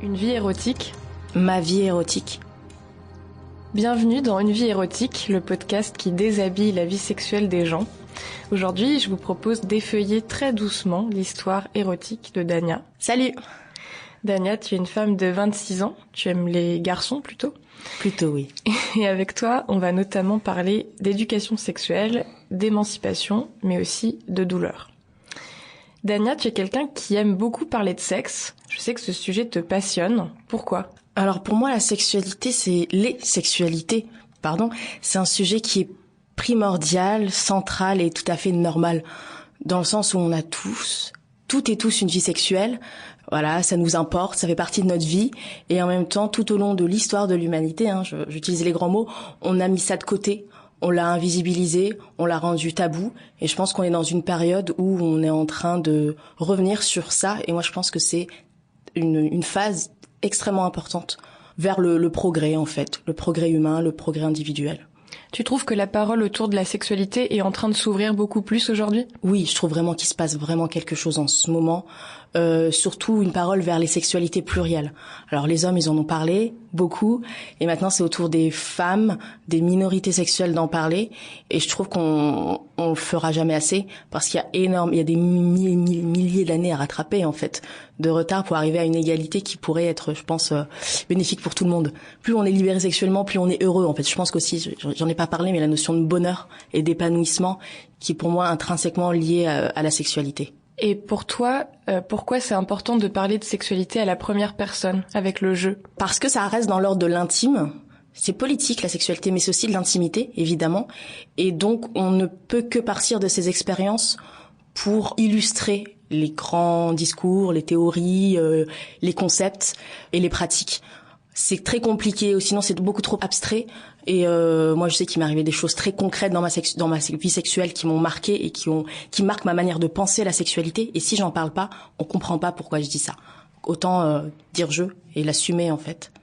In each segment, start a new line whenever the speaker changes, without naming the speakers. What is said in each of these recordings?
Une vie érotique.
Ma vie érotique.
Bienvenue dans Une vie érotique, le podcast qui déshabille la vie sexuelle des gens. Aujourd'hui, je vous propose d'effeuiller très doucement l'histoire érotique de Dania.
Salut!
Dania, tu es une femme de 26 ans. Tu aimes les garçons plutôt?
Plutôt, oui.
Et avec toi, on va notamment parler d'éducation sexuelle, d'émancipation, mais aussi de douleur. Dania, tu es quelqu'un qui aime beaucoup parler de sexe. Je sais que ce sujet te passionne. Pourquoi?
Alors pour moi, c'est un sujet qui est primordial, central et tout à fait normal, dans le sens où on a toutes et tous une vie sexuelle. Voilà, ça nous importe, ça fait partie de notre vie, et en même temps, tout au long de l'histoire de l'humanité, j'utilise les grands mots, on a mis ça de côté, on l'a invisibilisé, on l'a rendu tabou, et je pense qu'on est dans une période où on est en train de revenir sur ça, et moi je pense que c'est une phase extrêmement importante vers le progrès en fait, le progrès humain, le progrès individuel.
Tu trouves que la parole autour de la sexualité est en train de s'ouvrir beaucoup plus aujourd'hui?
Oui, je trouve vraiment qu'il se passe vraiment quelque chose en ce moment, surtout une parole vers les sexualités plurielles. Alors les hommes, ils en ont parlé beaucoup, et maintenant c'est au tour des femmes, des minorités sexuelles d'en parler, et je trouve qu'on le fera jamais assez, parce qu'il y a des milliers d'années à rattraper en fait, de retard pour arriver à une égalité qui pourrait être, je pense, bénéfique pour tout le monde. Plus on est libéré sexuellement, plus on est heureux en fait. Je pense qu'aussi, j'en ai pas parlé, mais la notion de bonheur et d'épanouissement qui est pour moi intrinsèquement liée à la sexualité.
Et pour toi, pourquoi c'est important de parler de sexualité à la première personne, avec le jeu?
Parce que ça reste dans l'ordre de l'intime. C'est politique, la sexualité, mais c'est aussi de l'intimité, évidemment. Et donc, on ne peut que partir de ces expériences pour illustrer les grands discours, les théories, les concepts et les pratiques. C'est très compliqué, ou sinon c'est beaucoup trop abstrait. Et moi, je sais qu'il m'est arrivé des choses très concrètes dans ma vie sexuelle qui m'ont marqué et qui marquent ma manière de penser la sexualité. Et si j'en parle pas, on comprend pas pourquoi je dis ça. Autant dire je et l'assumer en fait.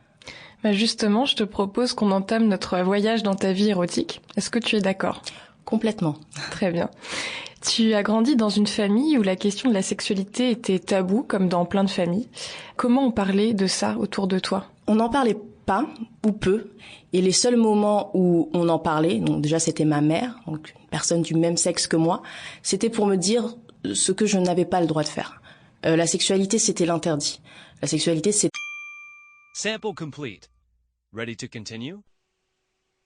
Bah justement, je te propose qu'on entame notre voyage dans ta vie érotique. Est-ce que tu es d'accord?
Complètement.
Très bien. Tu as grandi dans une famille où la question de la sexualité était taboue, comme dans plein de familles. Comment on parlait de ça autour de toi?
On n'en parlait pas, ou peu. Et les seuls moments où on en parlait, donc déjà c'était ma mère, donc une personne du même sexe que moi, c'était pour me dire ce que je n'avais pas le droit de faire. La sexualité, c'était l'interdit. La sexualité, c'est...
Sample complete. Ready to continue?